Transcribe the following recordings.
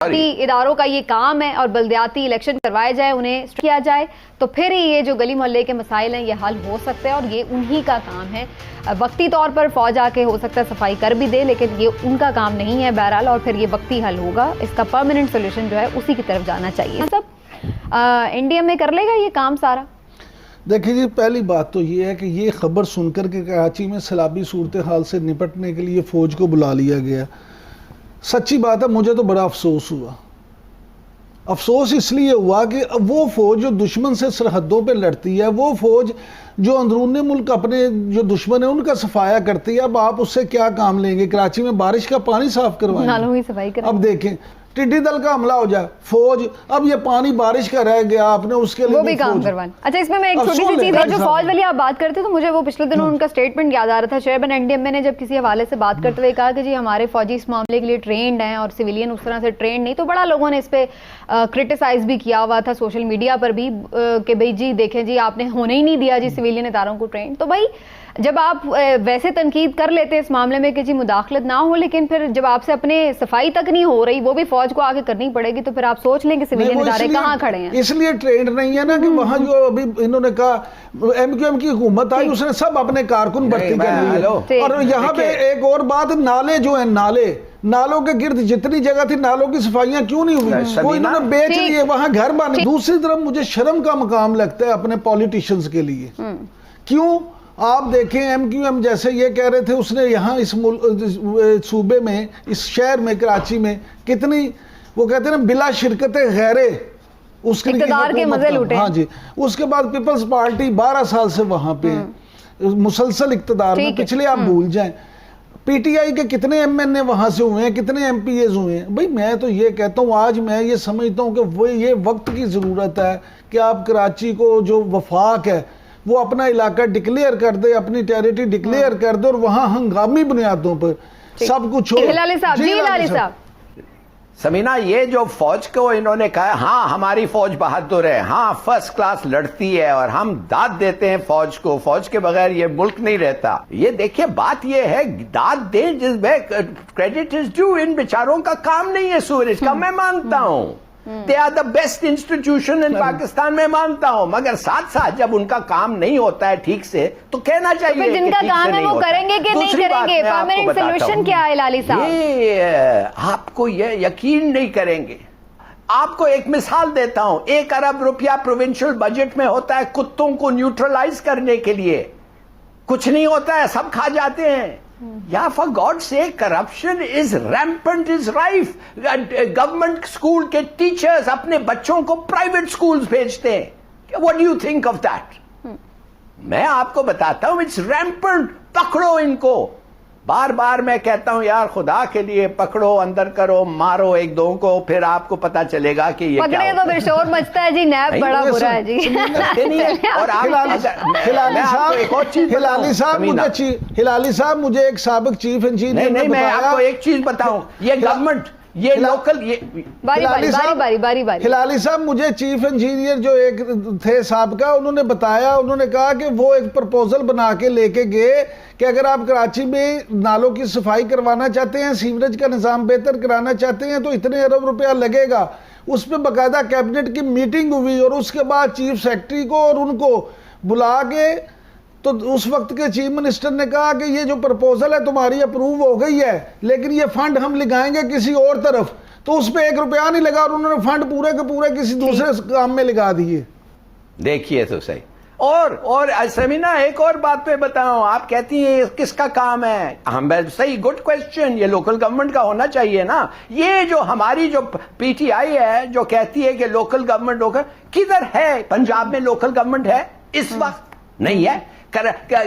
اداروں کا یہ کام ہے اور بلدیاتی الیکشن کروائے جائے, انہیں کیا جائے, تو پھر یہ جو گلی محلے کے مسائل ہیں یہ حل ہو سکتے ہیں, اور یہ انہی کا کام ہے. وقتی طور پر فوج آ کے ہو سکتا ہے صفائی کر بھی دے, لیکن یہ ان کا کام نہیں ہے بہرحال, اور پھر یہ وقتی حل ہوگا. اس کا پرماننٹ سولوشن جو ہے اسی کی طرف جانا چاہیے. سب انڈیا میں کر لے گا یہ کام سارا؟ دیکھیں جی, پہلی بات تو یہ ہے کہ یہ خبر سن کر کہ کراچی میں سیلابی صورتحال سے نپٹنے کے لیے فوج کو بلا لیا گیا, سچی بات ہے مجھے تو بڑا افسوس ہوا. افسوس اس لیے ہوا کہ وہ فوج جو دشمن سے سرحدوں پہ لڑتی ہے, وہ فوج جو اندرون ملک اپنے جو دشمن ہیں ان کا صفایا کرتی ہے, اب آپ اس سے کیا کام لیں گے؟ کراچی میں بارش کا پانی صاف کروائیں, نالوں کی صفائی کریں. اب دیکھیں ٹڈی دل کا حملہ ہو جائے, فوج اب یہ پانی بارش کا رہ گیا, آپ نے اس کے لیے وہ بھی کام کروائیں. اچھا, اس میں ایک چھوٹی سی چیز ہے, جو فوج والی آپ بات کرتے تو مجھے وہ پچھلے دنوں ان کا سٹیٹمنٹ یاد آ رہا تھا. شعیب این ڈی ایم اے نے جب کسی حوالے سے بات کرتے ہوئے کہا کہ جی ہمارے فوجی اس معاملے کے لیے ٹرینڈ ہیں اور سویلین اس طرح سے ٹرینڈ نہیں, تو بڑا لوگوں نے اس پہ کرٹیسائز بھی کیا ہوا تھا سوشل میڈیا پر بھی کہ بھئی جی دیکھیں جی آپ نے ہونے ہی نہیں دیا جی سویلین اداروں کو ٹرینڈ. تو بھائی جب آپ ویسے تنقید کر لیتے اس معاملے میں کہ جی مداخلت نہ ہو, لیکن پھر جب آپ سے اپنے صفائی تک نہیں ہو رہی, وہ بھی فوج کو آگے کرنی پڑے گی, تو پھر آپ سوچ لیں کہ سویلین ادارے کہاں کھڑے ہیں. اس لیے ٹرینڈ نہیں ہے نا کہ وہاں جو ابھی انہوں نے کہا ایم کیو ایم کی حکومت آئی, اس نے سب اپنے کارکن بھرتی کر لی. اور یہاں پہ ایک اور بات, نالے جو ہیں, نالوں کے گرد جتنی جگہ تھی نالوں کی صفائیاں کیوں نہیں ہوئی؟ وہ انہوں نے بیچ لیے, وہاں گھر بنے. دوسری طرف مجھے شرم کا مقام لگتا ہے اپنے پولیٹیشنز کے لیے. کیوں؟ آپ دیکھیں ایم کیو ایم جیسے یہ کہہ رہے تھے, اس نے یہاں اس صوبے میں, اس شہر میں, کراچی میں کتنی وہ کہتے ہیں نا بلا شرکت غیرے اس کے اقتدار کے مزے لوٹے. ہاں جی. اس کے بعد پیپلز پارٹی 12 سال سے وہاں پہ مسلسل اقتدار میں, پچھلے آپ بھول جائیں. پی ٹی آئی کے کتنے ایم این اے وہاں سے ہوئے ہیں, کتنے ایم پی ایز ہوئے ہیں. بھئی میں تو یہ کہتا ہوں, آج میں یہ سمجھتا ہوں کہ وہ یہ وقت کی ضرورت ہے کہ آپ کراچی کو جو وفاق ہے وہ اپنا علاقہ ڈکلیئر کر دے, اپنی ٹیریٹری ڈکلیئر کر دے, اور وہاں ہنگامی بنیادوں پر سب کچھ ہو. ہلالی صاحب, جی ہلالی صاحب. سمینہ, یہ جو فوج کو انہوں نے کہا ہاں ہماری فوج بہادر ہے, ہاں فرسٹ کلاس لڑتی ہے, اور ہم داد دیتے ہیں فوج کو, فوج کے بغیر یہ ملک نہیں رہتا. یہ دیکھیں بات یہ ہے, داد دیں جس میں کریڈٹ از ڈیو, ان بیچاروں کا کام نہیں ہے سورج کا, میں مانتا ہوں. They are the best institution in Pakistan, میں مانتا ہوں, مگر ساتھ ساتھ جب ان کا کام نہیں ہوتا ہے ٹھیک سے تو کہنا چاہیے کہ جن کا کام ہے وہ کریں گے کہ نہیں کریں گے. پرماننٹ سولوشن کیا ہے ہلالی صاحب؟ یہ آپ کو یہ یقین نہیں کریں گے. آپ کو ایک مثال دیتا ہوں, 1 ارب روپیہ پروونشل بجٹ میں ہوتا ہے کتوں کو نیوٹرلائز کرنے کے لیے, کچھ نہیں ہوتا ہے, سب کھا جاتے ہیں. یا for God's sake, corruption is rampant, is rife. Government school کے ٹیچرز اپنے بچوں کو پرائیویٹ اسکولز بھیجتے ہیں. What do you think of that? میں آپ کو بتاتا ہوں, it's rampant. پکڑو ان کو. بار بار میں کہتا ہوں یار خدا کے لیے پکڑو, اندر کرو, مارو ایک دو کو, پھر آپ کو پتا چلے گا کہ یہ پکڑے تو پھر شور مچتا ہے جی, نیب بڑا برا ہے جی. اور ہلالی صاحب مجھے ایک سابق چیف انجینئر نہیں, میں آپ کو ایک چیز بتاؤں, یہ گورنمنٹ یہ لوکل ہلالی صاحب مجھے چیف انجینئر جو ایک تھے سابقہ, انہوں نے بتایا, انہوں نے کہا کہ وہ ایک پرپوزل بنا کے لے کے گئے کہ اگر آپ کراچی میں نالوں کی صفائی کروانا چاہتے ہیں, سیوریج کا نظام بہتر کرانا چاہتے ہیں, تو اتنے ارب روپیہ لگے گا. اس پہ باقاعدہ کیبنٹ کی میٹنگ ہوئی, اور اس کے بعد چیف سیکرٹری کو اور ان کو بلا کے, تو اس وقت کے چیف منسٹر نے کہا کہ یہ جو پرپوزل ہے تمہاری اپروو ہو گئی ہے, لیکن یہ فنڈ ہم لگائیں گے کسی اور طرف. تو اس پہ 1 روپیہ نہیں لگا, اور انہوں نے فنڈ پورے کے پورے کسی دوسرے کام میں لگا دیے. دیکھیے تو صحیح. اور سمینہ ایک اور بات پہ بتاؤں, آپ کہتی ہیں کس کا کام ہے, ہم صحیح, گڈ کویسچن, یہ لوکل گورنمنٹ کا ہونا چاہیے نا. یہ جو ہماری جو پی ٹی آئی ہے جو کہتی ہے کہ لوکل گورنمنٹ کدھر ہے؟ پنجاب میں لوکل گورنمنٹ ہے اس وقت؟ نہیں ہے.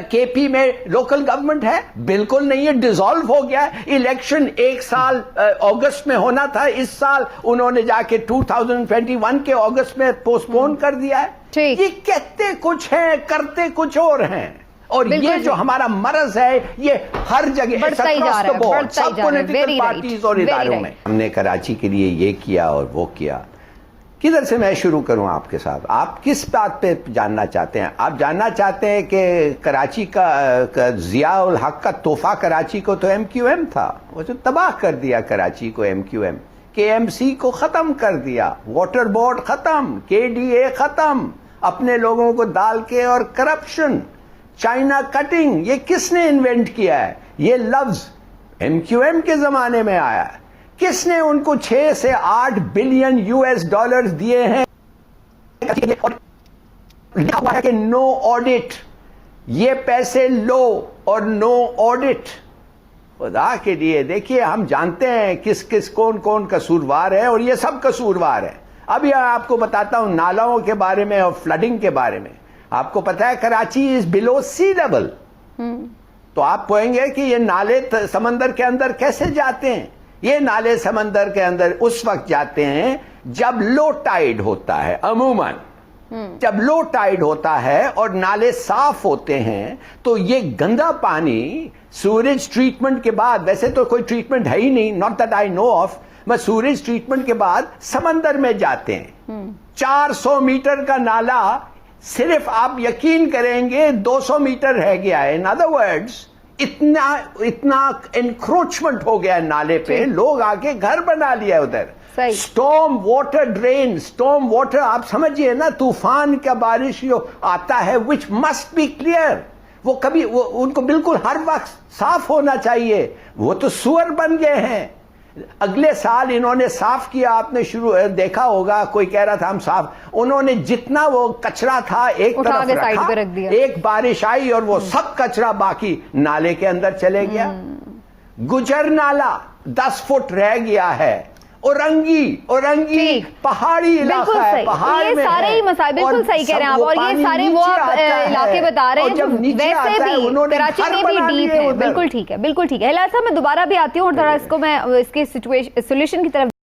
کے پی میں لوکل گورنمنٹ ہے؟ بالکل نہیں ہے, ڈیزالو ہو گیا. الیکشن 1 سال اگست میں ہونا تھا, اس سال انہوں نے جا کے 2021 کے اگست میں پوسٹ پون کر دیا ہے. یہ کہتے کچھ ہیں, کرتے کچھ اور ہیں. اور یہ جو ہمارا مرض ہے یہ ہر جگہ سب پولیٹیکل پارٹیز اور اداروں میں. ہم نے کراچی کے لیے یہ کیا اور وہ کیا. کدھر سے میں شروع کروں آپ کے ساتھ؟ آپ کس بات پہ جاننا چاہتے ہیں؟ آپ جاننا چاہتے ہیں کہ کراچی کا ضیاء الحق کا تحفہ کراچی کو تو ایم کیو ایم تھا, وہ جو تباہ کر دیا کراچی کو ایم کیو ایم. KMC کو ختم کر دیا, واٹر بورڈ ختم, KDA ختم, اپنے لوگوں کو ڈال کے, اور کرپشن, چائنا کٹنگ, یہ کس نے انوینٹ کیا ہے؟ یہ لفظ MQM کے زمانے میں آیا ہے. کس نے ان کو 6 سے 8 بلین $US دیے ہیں؟ لکھا ہوا ہے کہ نو آڈٹ, یہ پیسے لو اور نو آڈٹ. خدا کے لیے دیکھیے, ہم جانتے ہیں کس کس کون کون قصوروار ہے, اور یہ سب قصوروار ہیں. اب یہ آپ کو بتاتا ہوں نالوں کے بارے میں اور فلڈنگ کے بارے میں. آپ کو پتا ہے کراچی از بلو سی لیول, تو آپ پوئیں گے کہ یہ نالے سمندر کے اندر کیسے جاتے ہیں؟ یہ نالے سمندر کے اندر اس وقت جاتے ہیں جب لو ٹائیڈ ہوتا ہے. عموماً جب لو ٹائیڈ ہوتا ہے اور نالے صاف ہوتے ہیں, تو یہ گندا پانی سوریج ٹریٹمنٹ کے بعد, ویسے تو کوئی ٹریٹمنٹ ہے ہی نہیں, not that I know of, میں سوریج ٹریٹمنٹ کے بعد سمندر میں جاتے ہیں. 400 میٹر کا نالا صرف آپ یقین کریں گے 200 میٹر رہ گیا ہے. ان ادر ورڈز اتنا انکروچمنٹ ہو گیا ہے نالے پہ, لوگ آگے گھر بنا لیا ادھر. سٹورم واٹر ڈرین, سٹورم واٹر آپ سمجھئے نا, طوفان کا بارش جو آتا ہے which must be clear, وہ کبھی ان کو بالکل ہر وقت صاف ہونا چاہیے. وہ تو سور بن گئے ہیں. اگلے سال انہوں نے صاف کیا, آپ نے دیکھا ہوگا, کوئی کہہ رہا تھا ہم صاف, انہوں نے جتنا وہ کچرا تھا ایک طرف رکھا, ایک بارش آئی اور وہ سب کچرا باقی نالے کے اندر چلے گیا. گجر نالا 10 فٹ رہ گیا ہے. اورنگی پہاڑی علاقہ ہے, پہاڑ میں, یہ سارے ہی مسائل بالکل صحیح کہہ رہے ہیں آپ, اور یہ سارے وہ علاقے بتا رہے ہیں جو ویسے بھی کراچی میں بھی ڈیپ ہے. بالکل ٹھیک ہے, بالکل ٹھیک ہے. ہلال صاحب میں دوبارہ بھی آتی ہوں, اور ذرا اس کو میں اس کے سولوشن کی طرف